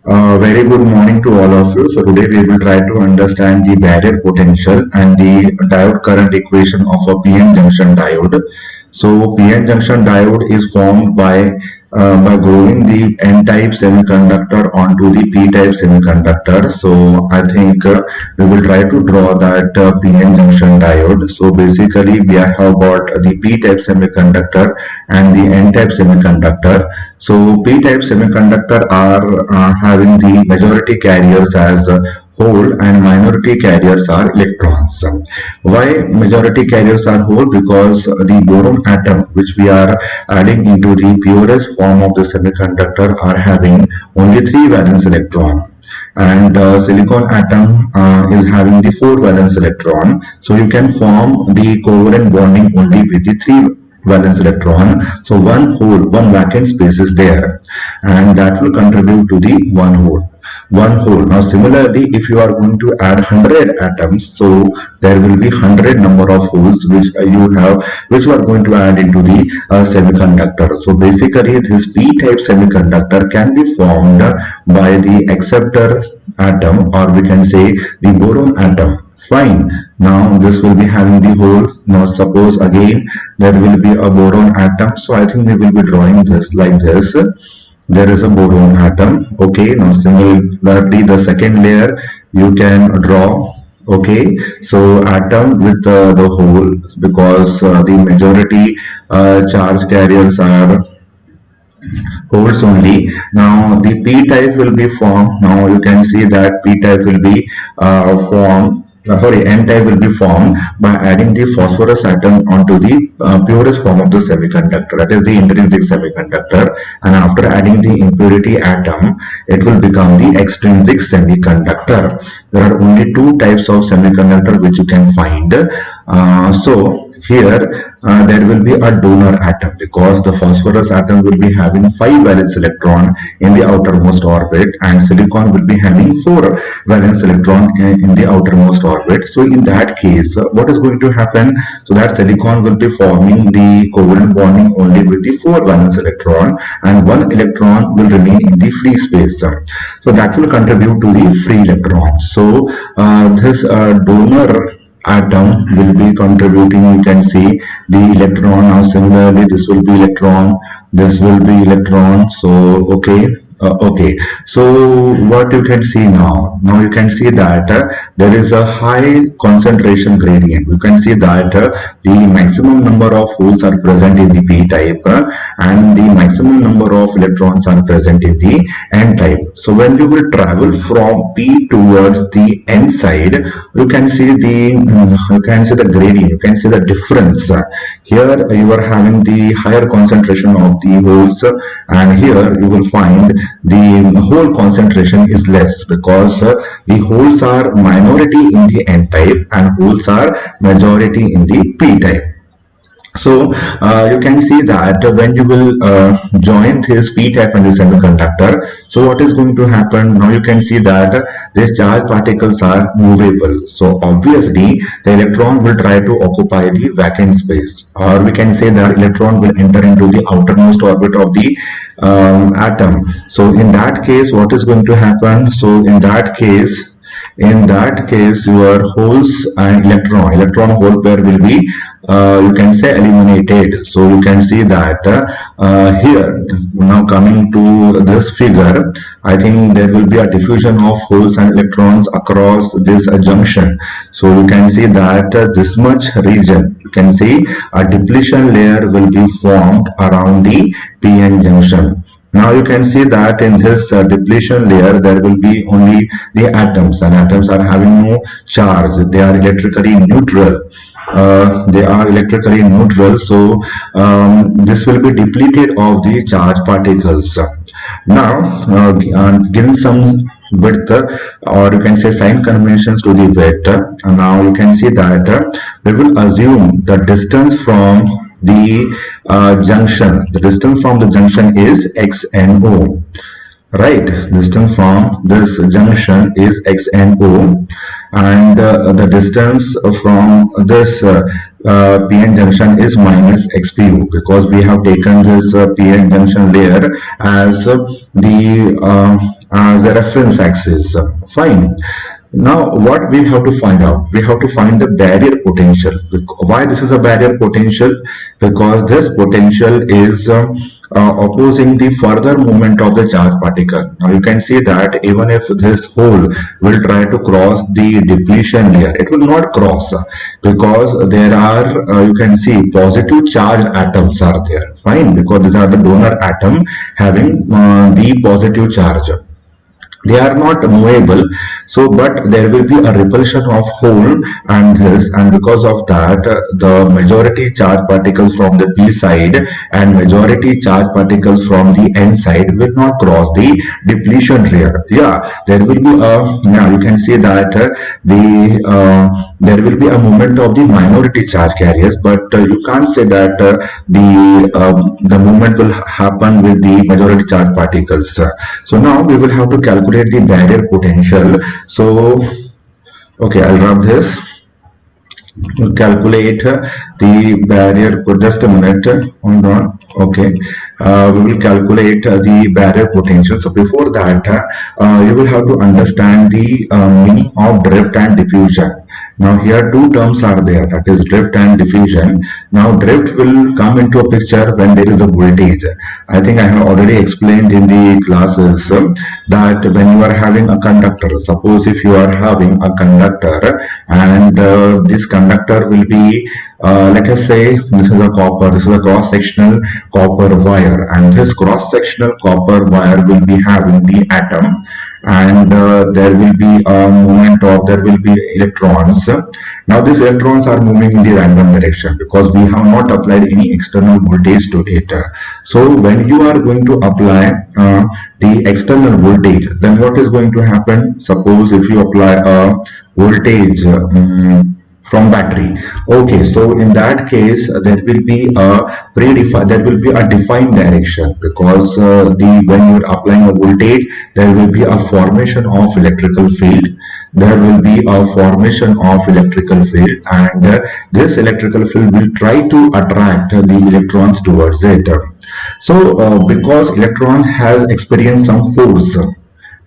Very good morning to all of you. So today we will try to understand the barrier potential and the diode current equation of a PN junction diode. So PN junction diode is formed by growing the N-type semiconductor onto the P-type semiconductor. So I think we will try to draw that PN junction diode. So basically we have got the P-type semiconductor and the N-type semiconductor. So P-type semiconductor are having the majority carriers as hole and minority carriers are electrons. Why majority carriers are hole? Because the boron atom which we are adding into the purest form of the semiconductor are having only 3 valence electron, and silicon atom is having the 4 valence electron. So you can form the covalent bonding only with the 3 valence electron. So one vacant space is there, and that will contribute to the one hole. Now similarly, if you are going to add 100 atoms, so there will be 100 number of holes which you are going to add into the semiconductor. So basically this p-type semiconductor can be formed by the acceptor atom, or we can say the boron atom. Fine. Now this will be having the hole. Now suppose again there will be a boron atom. So I think we will be drawing this like this. There is a boron atom. Okay. Now similarly the second layer you can draw. Okay, so atom with the hole, because the majority charge carriers are holes only. Now the p-type will be formed. Now you can see that p-type will be n-type will be formed by adding the phosphorus atom onto the purest form of the semiconductor, that is the intrinsic semiconductor, and after adding the impurity atom it will become the extrinsic semiconductor. There are only 2 types of semiconductor which you can find. So here there will be a donor atom, because the phosphorus atom will be having 5 valence electron in the outermost orbit, and silicon will be having 4 valence electron in the outermost orbit. So in that case what is going to happen? So that silicon will be forming the covalent bonding only with the 4 valence electron, and 1 electron will remain in the free space. So that will contribute to the free electron. So this donor atom will be contributing, you can see, the electron. Now similarly this will be electron, this will be electron. So okay, so what you can see now you can see that there is a high concentration gradient. You can see that the maximum number of holes are present in the p-type and the maximum number of electrons are present in the n-type. So when you will travel from p towards the n side, you can see the gradient, you can see the difference. Here you are having the higher concentration of the holes, and here you will find the hole concentration is less, because the holes are minority in the n-type and holes are majority in the p-type. So you can see that when you will join this p-type and the semiconductor, so what is going to happen? Now you can see that these charged particles are movable. So obviously the electron will try to occupy the vacant space, or we can say that electron will enter into the outermost orbit of the atom. So in that case what is going to happen? So in that case your holes and electron hole pair will be you can say eliminated. So you can see that here, now coming to this figure, I think there will be a diffusion of holes and electrons across this junction. So you can see that this much region, you can see a depletion layer will be formed around the PN junction. Now you can see that in this depletion layer there will be only the atoms, and atoms are having no charge. They are electrically neutral. So this will be depleted of the charged particles. Now giving some width, or you can say sign conventions to the width, now you can see that we will assume the distance from the junction. The distance from the junction is xno. Right, distance from this junction is xno, and the distance from this PN junction is minus XPU, because we have taken this PN junction layer as the reference axis. Fine. Now, what we have to find out? We have to find the barrier potential. Why this is a barrier potential? Because this potential is opposing the further movement of the charge particle. Now, you can see that even if this hole will try to cross the depletion layer, it will not cross, because there are, you can see, positive charged atoms are there. Fine, because these are the donor atom having the positive charge. They are not movable, so but there will be a repulsion of hole and this, and because of that the majority charge particles from the p side and majority charge particles from the n side will not cross the depletion layer. Yeah, there will be a, yeah, you can see that there will be a movement of the minority charge carriers, but you can't say that the movement will happen with the majority charge particles. So now we will have to calculate the barrier potential. So okay, I'll rub this. We'll calculate the barrier. Just a minute, hold on. Okay, we will calculate the barrier potential. So before that, you will have to understand the meaning of drift and diffusion. Now here two terms are there, that is drift and diffusion. Now drift will come into a picture when there is a voltage. I think I have already explained in the classes that when you are having a conductor, suppose if you are having a conductor and this conductor will be, let us say this is a copper, this is a cross-sectional copper wire, and this cross-sectional copper wire will be having the atom, and there will be a movement of, there will be electrons. Now these electrons are moving in the random direction because we have not applied any external voltage to it. So when you are going to apply the external voltage, then what is going to happen? Suppose if you apply a voltage from battery. Okay, so in that case there will be a defined direction, because when you are applying a voltage, there will be a formation of electrical field. There will be a formation of electrical field, and this electrical field will try to attract the electrons towards it. So because electron has experienced some force,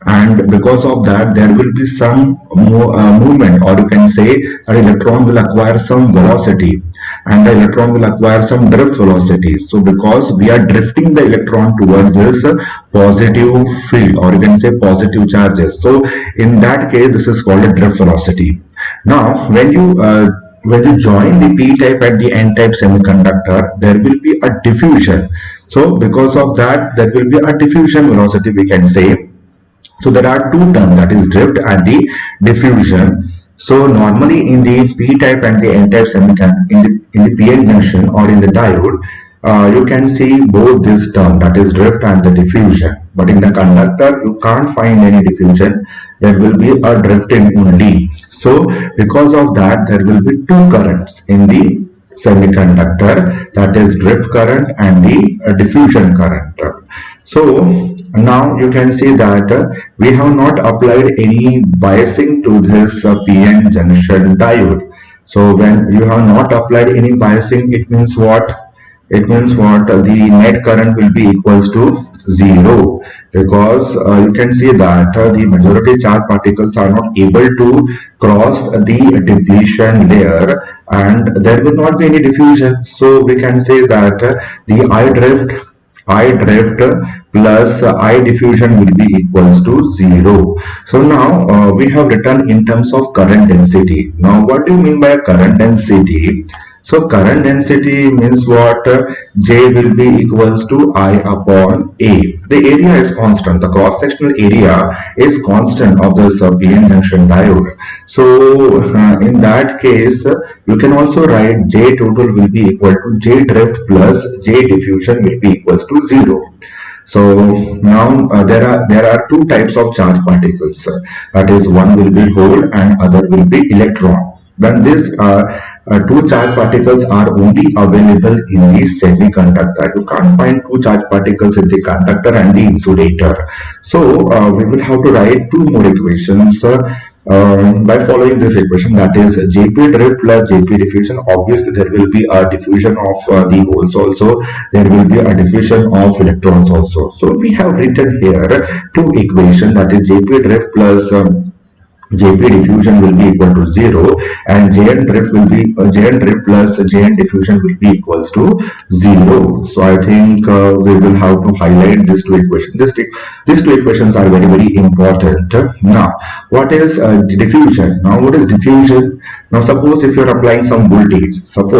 and because of that there will be some movement, or you can say an electron will acquire some velocity, and the electron will acquire some drift velocity. So because we are drifting the electron towards this positive field, or you can say positive charges, so in that case this is called a drift velocity. Now when you join the p-type and the n-type semiconductor, there will be a diffusion. So because of that there will be a diffusion velocity, we can say. So there are two terms, that is drift and the diffusion. So normally in the p-type and the n-type semiconductor, in the PN junction or in the diode, you can see both this term, that is drift and the diffusion. But in the conductor you can't find any diffusion, there will be a drifting only. So because of that there will be two currents in the semiconductor, that is drift current and the diffusion current. So now you can see that we have not applied any biasing to this PN junction diode. So when you have not applied any biasing, it means what? It means what? The net current will be equals to 0, because you can see that the majority charge particles are not able to cross the depletion layer, and there will not be any diffusion. So we can say that the I drift plus I diffusion will be equals to 0. So now we have written in terms of current density. Now what do you mean by current density? So current density means what? J will be equals to I upon A. The area is constant. The cross-sectional area is constant of this PN junction diode. So in that case, you can also write J total will be equal to J drift plus J diffusion will be equals to 0. So now there are two types of charge particles. That is, one will be hole and other will be electron. Then these two charge particles are only available in the semiconductor. You can't find two charge particles in the conductor and the insulator. So we will have to write two more equations. by following this equation, that is Jp drift plus Jp diffusion. Obviously there will be a diffusion of the holes also, there will be a diffusion of electrons also. So we have written here two equations, that is Jp drift plus Jp diffusion will be equal to 0, and Jn drift will be Jn drift plus Jn diffusion will be equals to 0. So I think we will have to highlight these two equations. These two equations are very important. Now what is diffusion? Now what is diffusion? Now suppose if you are applying some voltage, what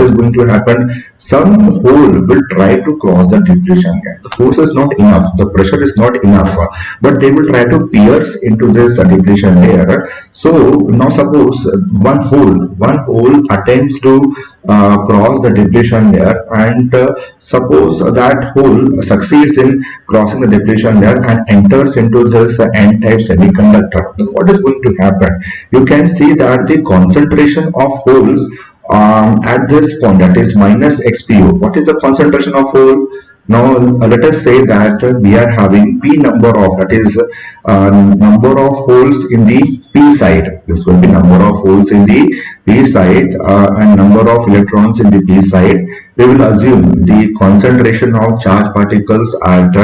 is going to happen? Some hole will try to cross the depletion gap. The force is not enough, the pressure is not enough, but they will try to pierce into this depletion layer. So now suppose one hole attempts to cross the depletion layer, and suppose that hole succeeds in crossing the depletion layer and enters into this n-type semiconductor. Then what is going to happen? You can see that the concentration of holes at this point, that is minus XPO. What is the concentration of hole? Now let us say that we are having P number of, that is number of holes in the P side. This will be number of holes in the P side and number of electrons in the P side. We will assume the concentration of charge particles at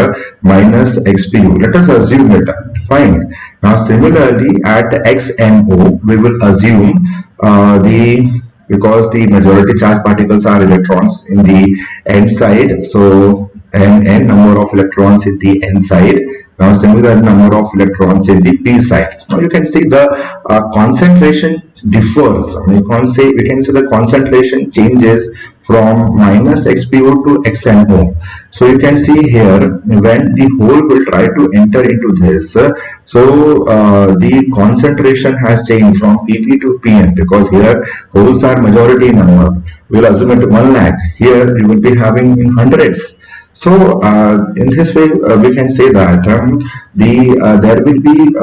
minus XPU. Let us assume it. Fine. Now similarly at XNO, we will assume because the majority charge particles are electrons in the n side, so n number of electrons in the n side. Now similar number of electrons in the p side. Now you can see the concentration differs. We can say the concentration changes from minus XPO to XNO. So you can see here when the hole will try to enter into this, the concentration has changed from PP to PN, because here holes are majority number. We'll assume it 1 lakh. Here you will be having in hundreds. So in this way we can say that there will be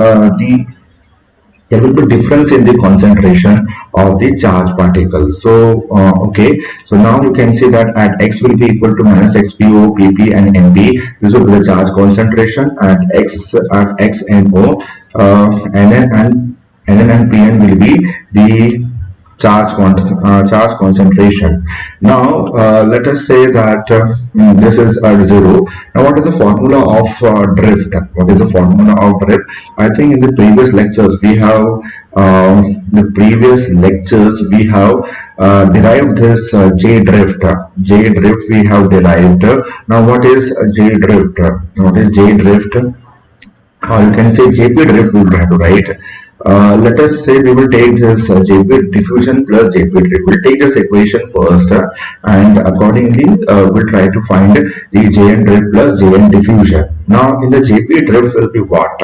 difference in the concentration of the charge particles. So okay, so now you can see that at X will be equal to minus XPO, PP and NP. This will be the charge concentration at X and O, NN and PN will be the charge concentration. Now let us say that this is 0. Now what is the formula of drift? What is the formula of drift? I think in the previous lectures we have derived this J drift. J drift we have derived. Now what is J drift? What is J drift? You can say Jp drift we will try to write. Let us say we will take this Jp diffusion plus Jp drift. We'll take this equation first and accordingly we'll try to find the Jn drift plus Jn diffusion. Now in the Jp drift will be what?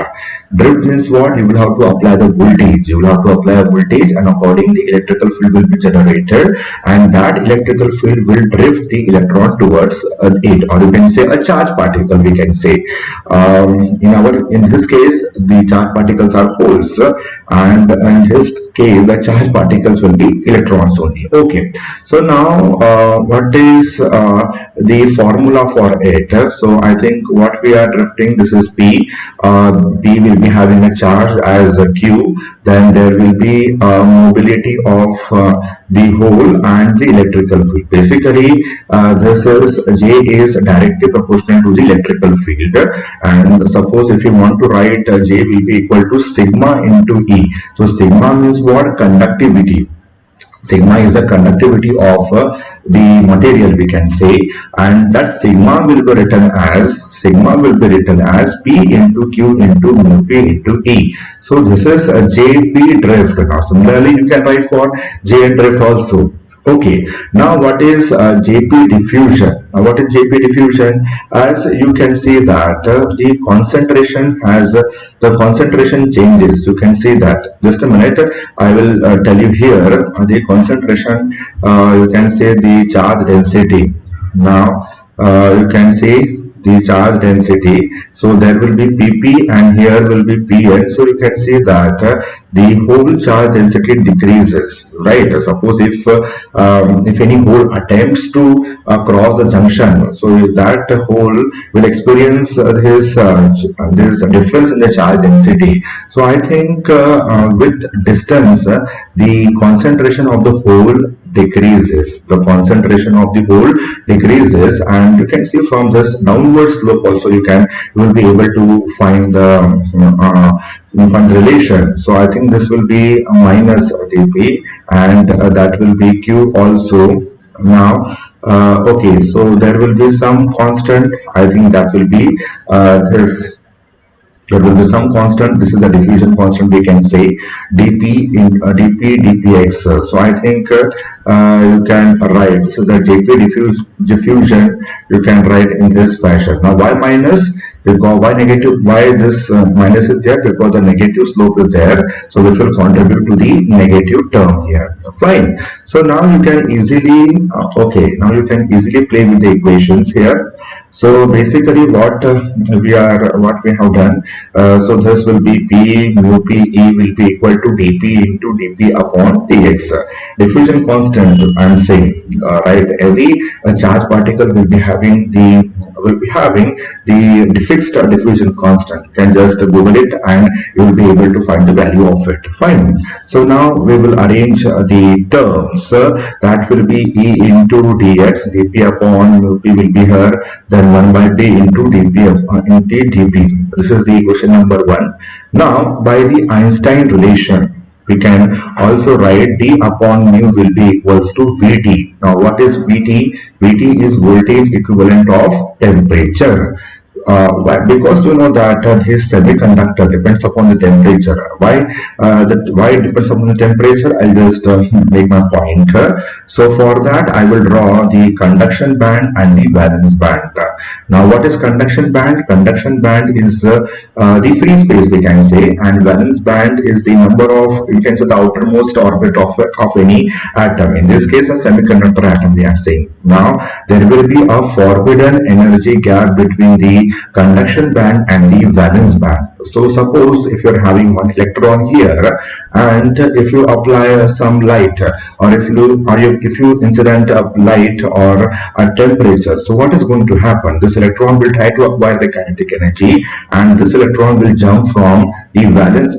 Drift means what? You will have to apply the voltage. You will have to apply a voltage, and accordingly electrical field will be generated, and that electrical field will drift the electron towards it, or you can say a charge particle, we can say. In this case the charge particles are holes, and in this case the charge particles will be electrons only. Okay, so now what is the formula for it? So I think what we are drifting, this is P. P will be having a charge as a Q, then there will be mobility of the hole and the electrical field. Basically this is J is directly proportional to the electrical field, and suppose if you want to write J will be equal to sigma into E. So sigma means what? Conductivity. Sigma is the conductivity of the material, we can say, and that sigma will be written as P into Q into mu P into E. So this is a Jp drift. Now similarly you can write for J drift also. Okay, now what is Jp diffusion? What is Jp diffusion? As you can see that the concentration changes. You can see that. Just a minute, I will tell you here the concentration. You can say the charge density. Now you can see the charge density, so there will be pp and here will be pn. So you can see that the whole charge density decreases, right? Suppose if any hole attempts to cross the junction, so that hole will experience this difference in the charge density. So I think with distance, the concentration of the hole decreases. The concentration of the hole decreases, and you can see from this downward slope also you will be able to find the relation. So I think this will be minus dp, and that will be q also. Now okay, so there will be some constant. I think that will be this. There will be some constant. This is the diffusion constant, we can say dp in dp dpx. So I think you can write, this is the diffusion, you can write in this fashion. Now why minus? Because why negative? Why this minus is there? Because the negative slope is there, so which will contribute to the negative term here. Fine. So now you can easily okay, now you can easily play with the equations here. So basically what we have done, so this will be p mu p e will be equal to dp into dp upon dx. Diffusion constant, I'm saying, right? Every charge particle will be having the fixed diffusion constant. You can just Google it and you will be able to find the value of it. Fine. So now we will arrange the terms. That will be E into dx, dp upon mu p will be here, then 1 by d into dp. This is the equation number 1. Now by the Einstein relation, we can also write d upon mu will be equals to Vt. Now what is Vt? Vt is voltage equivalent of temperature. Why? Because you know that this semiconductor depends upon the temperature. Why? Why it depends upon the temperature? I'll just make my point. So for that, I will draw the conduction band and the valence band. Now, what is conduction band? Conduction band is the free space, we can say, and valence band is the number of, you can say, the outermost orbit of any atom. In this case, a semiconductor atom, we are saying. Now, there will be a forbidden energy gap between the conduction band and the valence band. So suppose if you're having one electron here, and if you apply some light, or if you incident a light or a temperature, so what is going to happen? This electron will try to acquire the kinetic energy, and this electron will jump from the valence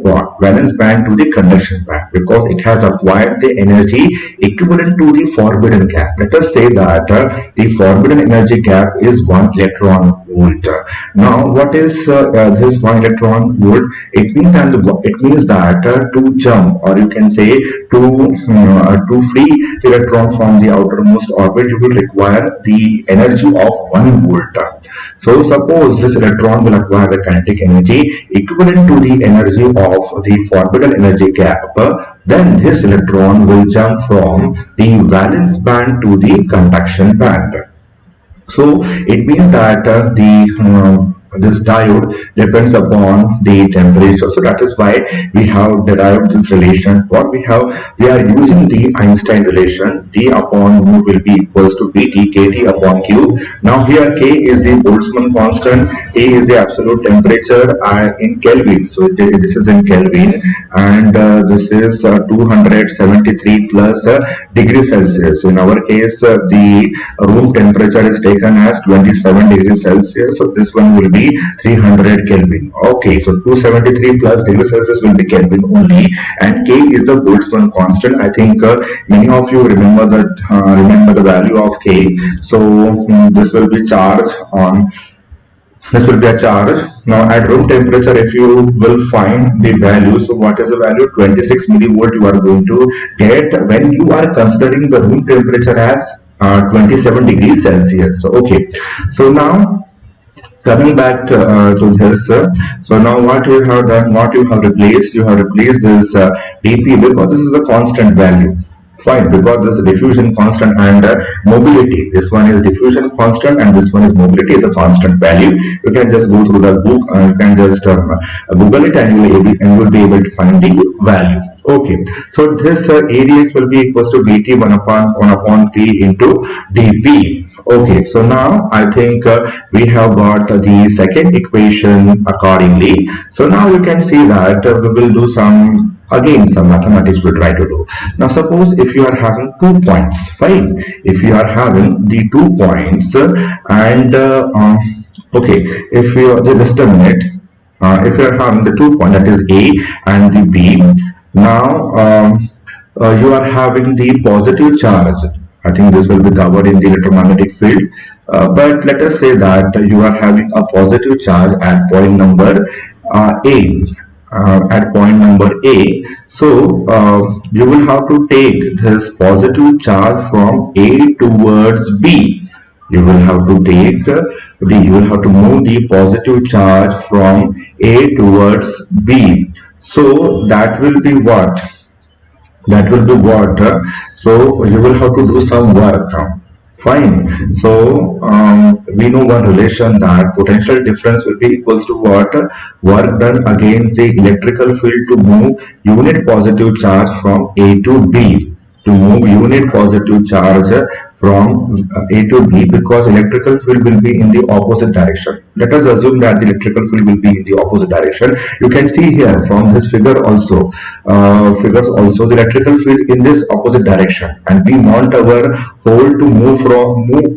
band to the conduction band, because it has acquired the energy equivalent to the forbidden gap. Let us say that the forbidden energy gap is 1 electron volt. Now what is this 1 electron volt? It means that to jump, or you can say to free the electron from the outermost orbit, you will require the energy of 1 volt. So suppose this electron will acquire the kinetic energy equivalent to the energy of the forbidden energy gap, then this electron will jump from the valence band to the conduction band. So it means that this diode depends upon the temperature. So that is why we have derived this relation. What we are using the Einstein relation. D upon mu will be equals to Vt kT upon Q. Now here K is the Boltzmann constant, A is the absolute temperature in Kelvin. So this is in Kelvin, and this is 273 plus degrees Celsius. In our case, the room temperature is taken as 27 degrees Celsius. So this one will be 300 Kelvin. Okay, so 273 plus degrees Celsius will be Kelvin only, and K is the Boltzmann constant. I think many of you remember the value of K. So this will be charge on. This will be a charge. Now at room temperature, if you will find the value, so what is the value? 26 millivolt you are going to get when you are considering the room temperature as 27 degrees Celsius. So, okay, so now coming back to this, so now what you have done, what you have replaced this dp, because this is the constant value. Fine, because this is diffusion constant and mobility. This one is diffusion constant and this one is mobility, is a constant value. You can just go through the book, you can just Google it, and you will be able to find the value. Okay, so this ADX will be equals to Vt 1 upon P into dP. Okay, so now I think we have got the second equation accordingly. So now you can see that we will do some mathematics we'll try to do. Now suppose if you are having 2 points, fine. If you are having the 2 points okay, if you just a minute, if you are having the 2 point, that is A and the B, now you are having the positive charge. I think this will be covered in the electromagnetic field. But let us say that you are having a positive charge at point number A. At point number A, so you will have to take this positive charge from A towards B. You will have to take you will have to move the positive charge from A towards B. So that will be what? That will be what? So you will have to do some work. Fine. So we know one relation, that potential difference will be equals to what? Work done against the electrical field to move unit positive charge from A to B. To move unit positive charge from A to B, because electrical field will be in the opposite direction. Let us assume that the electrical field will be in the opposite direction. You can see here from this figure also, the electrical field in this opposite direction, and we want our hole to move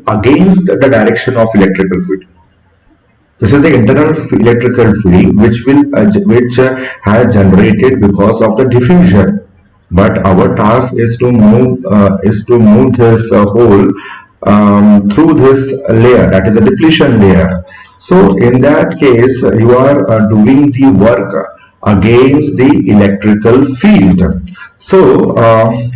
against the direction of electrical field. This is the internal electrical field which has generated because of the diffusion. But our task is to move this hole through this layer, that is a depletion layer. So in that case, you are doing the work against the electrical field. So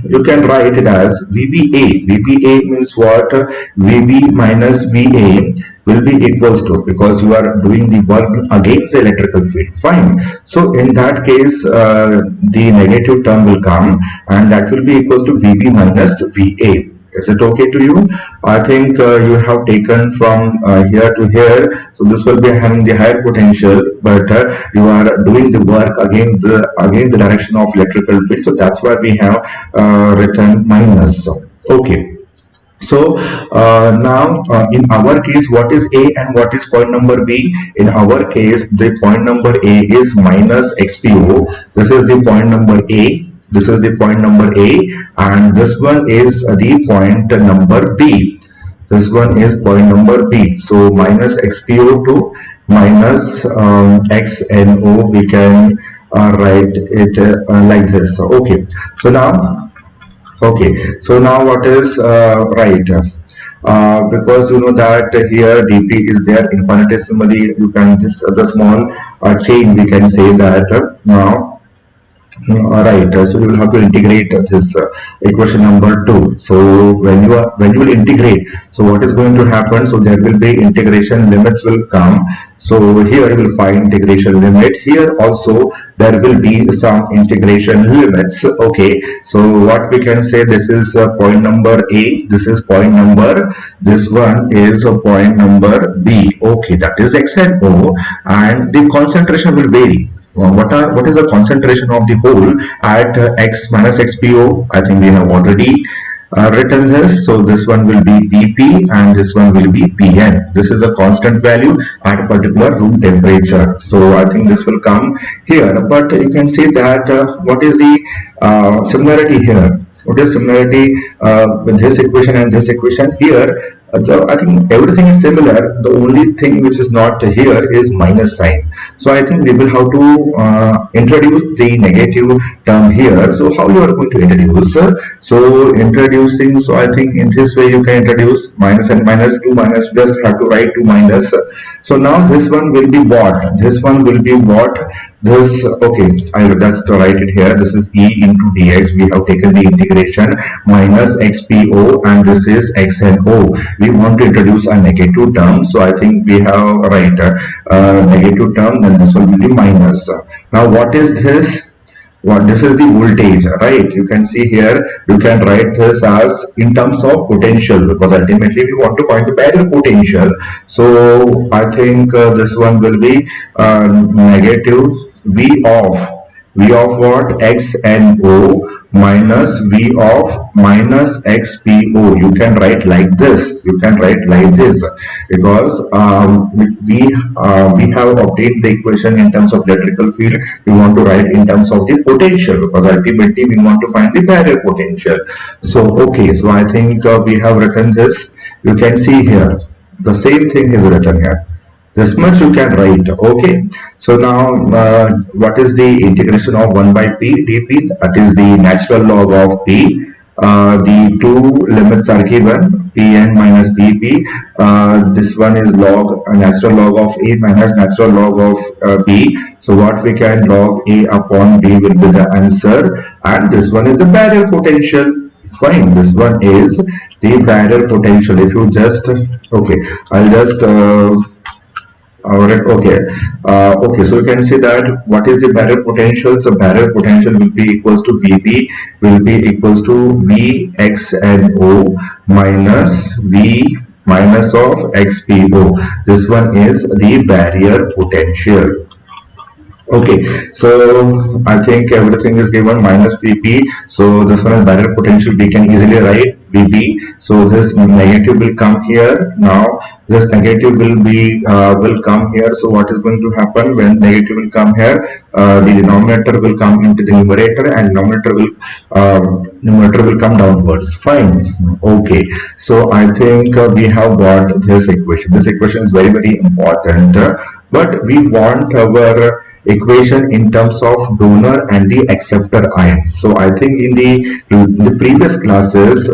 you can write it as VBA. VBA means what? VB minus VA will be equals to, because you are doing the work against the electrical field. Fine. So in that case, the negative term will come, and that will be equals to VB minus VA. Is it okay to you? I think you have taken from here to here, so this will be having the higher potential, but you are doing the work against the direction of electrical field, so that's why we have written minus. Okay. So now in our case, what is A and what is point number B? In our case, the point number A is minus XPO. This is the point number A. This is the point number A, and this one is the point number B. This one is point number B. So minus XPO to minus XNO, we can write it like this. Okay. So now, what is right? Because you know that here dp is there infinitesimally, you can the small chain, we can say that now. Right, so you will have to integrate this equation number 2. So when you will integrate, so what is going to happen? So there will be integration limits will come. So here you will find integration limit. Here also there will be some integration limits. Okay, so what we can say, this is point number A, this is point number, this one is point number B. Okay, that is X and O, and the concentration will vary. What is the concentration of the hole at X minus XPO? I think we have already written this. So this one will be BP and this one will be PN. This is a constant value at a particular room temperature. So I think this will come here. But you can see that what is the similarity here? What is similarity with this equation and this equation? Here I think everything is similar. The only thing which is not here is minus sign. So I think we will have to introduce the negative term here. So how you are going to introduce? So introducing, so I think in this way you can introduce minus and minus, 2 minus, just have to write 2 minus. So now this one will be what? This one will be what? This, okay, I will just write it here. This is E into dx. We have taken the integration minus XPO, and this is XNO. We want to introduce a negative term, so I think we have right negative term, then this will be the minus. Now what is this? This is the voltage, right? You can see here, you can write this as in terms of potential, because ultimately we want to find the barrier potential. So I think this one will be negative V of V of what? X and O minus V of minus XPO. You can write like this. You can write like this because we have obtained the equation in terms of electrical field. We want to write in terms of the potential because ultimately we want to find the barrier potential. So okay, so I think we have written this. You can see here the same thing is written here. This much you can write. Okay, so now what is the integration of 1 by p dp? That is the natural log of p. The two limits are given, pn minus pp. This one is log natural log of a minus natural log of b. So what we can log a upon b will be the answer, and this one is the barrier potential. Fine, this one is the barrier potential. If you just okay, I'll just alright, okay. Okay, so you can see that what is the barrier potential? So barrier potential will be equals to Vp will be equals to Vx and O minus V minus of XPO. This one is the barrier potential. Okay, so I think everything is given minus Vp. So this one is barrier potential. We can easily write Vp. So this negative will come here. Now this negative will come here. So what is going to happen when negative will come here? The denominator will come into the numerator, and numerator will come downwards. Fine. Okay. So I think we have got this equation. This equation is very important. But we want our equation in terms of donor and the acceptor ions. So I think in the previous classes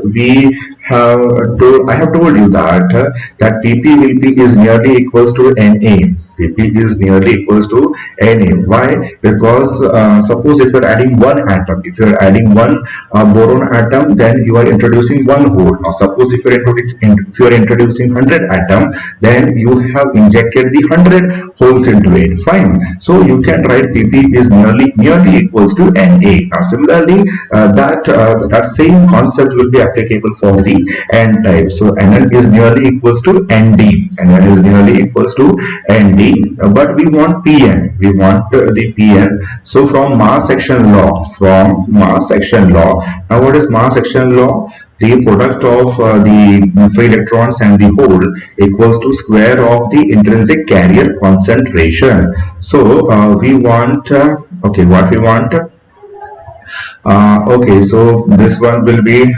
I have told you that Pp will be is nearly equals to Na. Pp is nearly equals to Na. Why? Because suppose if you are adding one atom, if you are adding one boron atom, then you are introducing one hole. Now suppose if you are introducing 100 atom, then you have injected the 100 holes into it. Fine. So you can write Pp is nearly equals to Na. Now similarly, that same concept will be applicable for the N type. So Nn is nearly equals to Nd. Nn is nearly equals to Nd. But we want Pn. We want the Pn. So from mass action law. Now what is mass action law? The product of the free electrons and the hole equals to square of the intrinsic carrier concentration. So we want okay, what we want. Okay, so this one will be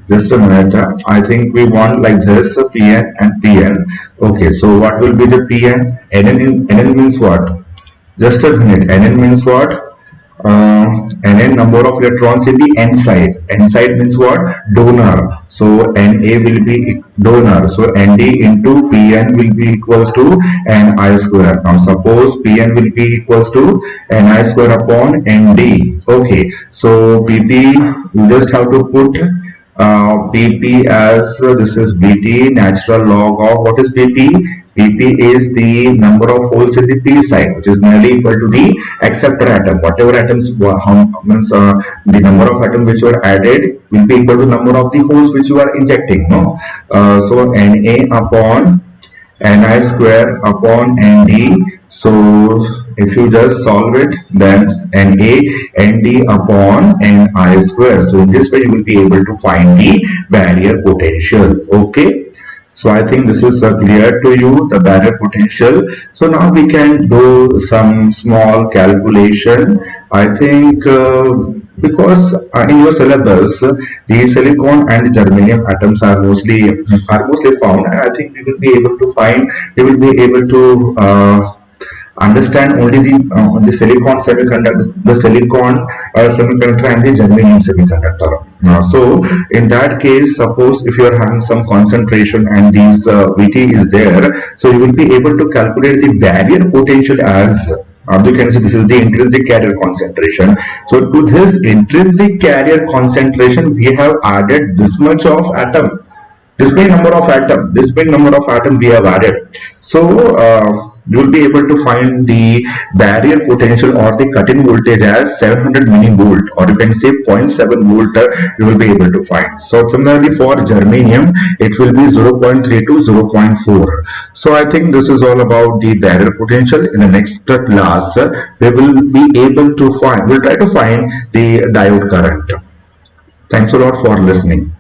just a minute. I think we want like this Pn and Pn. Okay, so what will be the Pn? Nn means what? Just a minute. Nn means what? Nn number of electrons in the n side. N side means what? Donor. So Na will be donor. So Nd into Pn will be equals to Ni square. Now suppose Pn will be equals to Ni square upon Nd. Okay. So Pp, you just have to put Pp as this is Vt natural log of what is Pp? Pp is the number of holes in the p side, which is nearly equal to the acceptor atom. Whatever atoms means the number of atoms which were added will be equal to number of the holes which you are injecting. No, so Na upon Ni square upon Nd. So if you just solve it, then Na Nd upon Ni square. So in this way you will be able to find the barrier potential. Okay. So I think this is clear to you, the barrier potential. So now we can do some small calculation. I think because in your syllabus the silicon and germanium atoms are mostly found, and I think we will be able to understand only the silicon semiconductor, and the germanium semiconductor. So in that case, suppose if you are having some concentration and this Vt is there, so you will be able to calculate the barrier potential as you can see this is the intrinsic carrier concentration. So to this intrinsic carrier concentration, we have added this much of atom. This many number of atom we have added. So you will be able to find the barrier potential or the cut-in voltage as 700 millivolt, or you can say zero point 0.7 volt, you will be able to find. So similarly for germanium, it will be 0.3 to 0.4. So I think this is all about the barrier potential. In the next class, we will be able to find, we'll try to find the diode current. Thanks a lot for listening.